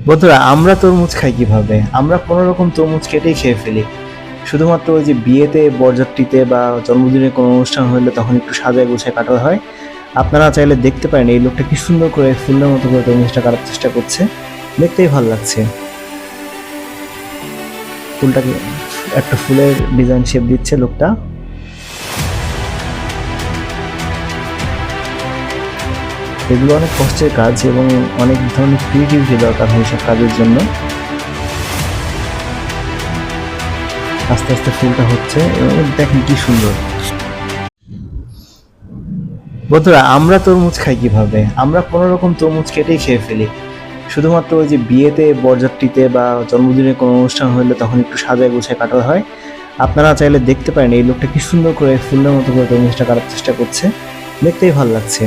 বন্ধুরা, আমরা তরমুজ খাই কিভাবে? আমরা কোনো রকম তরমুজ কেটেই খেয়ে ফেলি। শুধুমাত্র ওই যে বিয়েতে, বরযাত্রীতে বা জন্মদিনের কোনো অনুষ্ঠান হলে তখন একটু সাজায় গোছায় কাটা হয়। আপনারা চাইলে দেখতে পারেন এই লোকটা কি সুন্দর করে ফুলের মতো করে তরমুজটা কাটার চেষ্টা করছে। দেখতেই ভালো লাগছে। ফুলটাকে একটা ফুলের ডিজাইন শেপ দিচ্ছে লোকটা। এগুলো অনেক কষ্টের কাজ এবং অনেক ধরনের ক্রিয়েটিভিটি দরকার হয় এসব কাজের জন্য। আস্তে আস্তে ফুলটা হচ্ছে এবং দেখেন কি সুন্দর। বন্ধুরা, আমরা তরমুজ খাই কিভাবে? আমরা কোনো রকম তরমুজ কেটেই খেয়ে ফেলি। শুধুমাত্র ওই যে বিয়েতে, বরযাত্রীতে বা জন্মদিনের কোনো অনুষ্ঠান হলে তখন একটু সাজায় গোছায় কাটা হয়। আপনারা চাইলে দেখতে পারেন এই লোকটা কি সুন্দর করে ফুলের মতো করে তরমুজটা কাটার চেষ্টা করছে। দেখতেই ভালো লাগছে।